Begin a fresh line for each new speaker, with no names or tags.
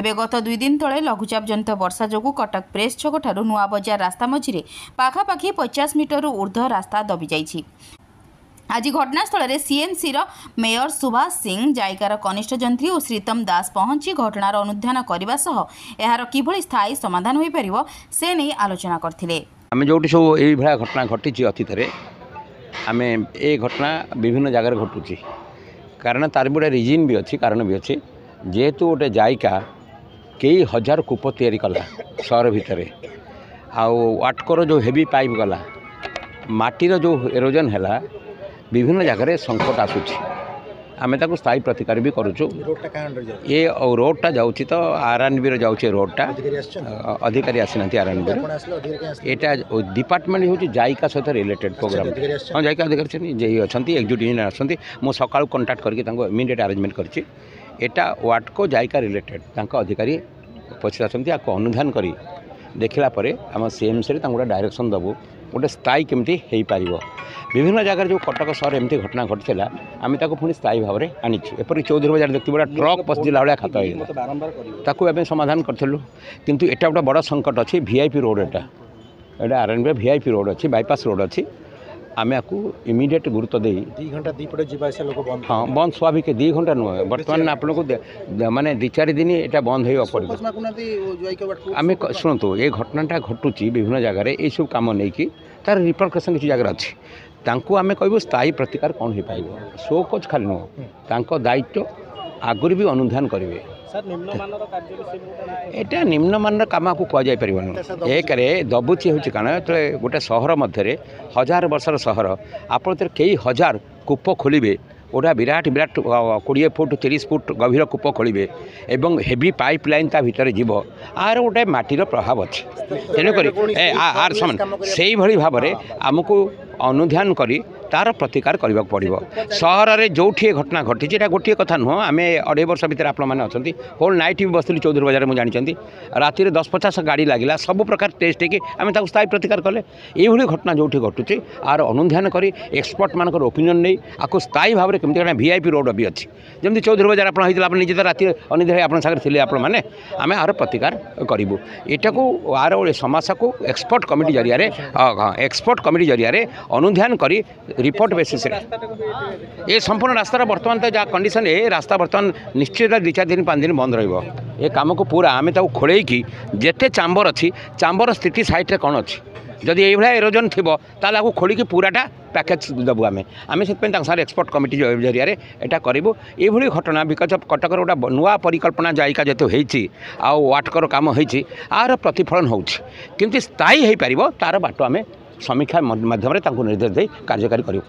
ଏବେ गत 2 दिन तले लघुचाप जनित वर्षा जोगु कटक प्रेस छक ठारू नुआ बजार रास्ता मझिरे पाखापाखि 50 मीटर ऊर्ध्व रास्ता दबी जाइछि। आज घटनास्थल में सीएमसी मेयर सुभाष सिंह, जायकार कनिष्ठ जंत्री और श्रीतम दास पहुंची घटनार अनुधान करने सह यार किभली स्थायी समाधान हो पारिबो से नहीं आलोचना करथिले।
आम जो सब ये घटना घटी अतीत आम ए घटना विभिन्न जगार घटुची कारण तार गोटे रिजन भी अच्छी कारण भी अच्छी जेहेतु गोटे जायका कई हजार कूप तैयारी कला सहर भितर आउ वाटकर जो हेवी पाइप गला माटीर जो एरोजन है विभिन्न जगह संकट आसूची आम ताको स्थायी प्रतिकार भी करुचु। ये रोडटा जाऊँगी तो आरएनबी जाऊँगी रोडटा अधिकारी आसी आरएनबी यहाँ डिपार्टमेंट हूँ जायका सहित रिलेटेड प्रोग्राम। हाँ जायका अधिकारी जे अच्छा एक्जिक्यूटिव इंजीनियर आसती मु सकाळु कंटाक्ट करके इमिडिएट अरेंजमेंट करछि। एटा वाटको जायका रिलेटेड अधिकारी पचार आपको अनुधान कर देखला आम सीएमसी गोटे डायरेक्शन देवु गोटे स्थायी केमती हो पार। विभिन्न जगह जो कटक सहर एमती घटना घटी आम पुणी स्थायी भाव में आनीचु। एपरी चौधरी बजार देखते गोटे ट्रक पशिला भाया खात होगा समाधान करूँ किंतु एटा गोटे बड़ संकट अच्छी वीआईपी रोड एटा आरएनबी वीआईपी रोड अच्छी बाईपास रोड अच्छी आम आपको इमिडिएट गुरुत्व दे 2 घंटा 2 पटे जीवास लोक बंद। हाँ बंद स्वाभाविक 2 घंटा नुहे बर्तमान आपन को माने 2-4 दिन यहाँ बंद हो पड़े। आम शुणु ये घटनाटा घटुची विभिन्न जगह ये सब कम नहीं कि तार रिप्रकसन किसी जगह अच्छी तांको आम कहूँ स्थायी प्रतिकार कौन हो पार शो कोच खाली नुह दायित्व आगुरी भी अनुधान करेंगे। एटा निम्नमान कम आपको कहुपर एक दबुची हूँ कारण जो गोटे सहर मध्य 1000 वर्षर सहर आप कई हजार कूप खोलिए गोटा विराट विराट 20 फुट 30 फुट गभीर कूप खोलिए एवं हेवी पाइप लाइन ता भीतर जीव आर गोटे माटीर प्रभाव अच्छे तेणुक आर समान से भाव में आमको अनुधान करी तार प्रतिकार करने पड़ो। सहर में जो घटना घटी गोटे कथा नुह आम 2.5 वर्ष भितर आप होल नाइट भी बसती चौधरी बजार में जानते राति 10-50 गाड़ी लगे सब प्रकार टेस्ट होम स्थायी प्रतिकार कले ये घटना जो घटुचे आर अनुधान कर एक्सपर्ट मान ओपिनियन नहीं आपको स्थायी भाव में कमी वीआईपी रोड भी अच्छी जमी चौधरी बजार आप निजे तो राति अनिद्रा आप सागर थे आपने आम आर प्रतिकार करूँ यहाँ को आर समस्या को एक्सपर्ट कमिटी जरिया अनुधान कर रिपोर्ट बेसिस ये संपूर्ण रास्तार बर्तमान तो जहाँ कंडीशन है रास्ता बर्तमान निश्चित 2-4 दिन 5 दिन बंद रहिबो। ये काम को पूरा आम खोल जिते चांबर अच्छी चांबर स्थिति साइट कौन अच्छी जदि ये एरोजन थी ताल आपको खोलिकी पूराटा पैकेज देवु आम से एक्सपर्ट कमिटी जरिया यहाँ करूँ ये घटना बिकज ऑफ कटकर गोटे नुआ परिकल्पना जायका जेतु होती वाटकर काम होती आर प्रतिफलन होती स्थायी हो पार तार बाट आम समीक्षा माध्यम निर्देश दे कार्यकारी करूँ।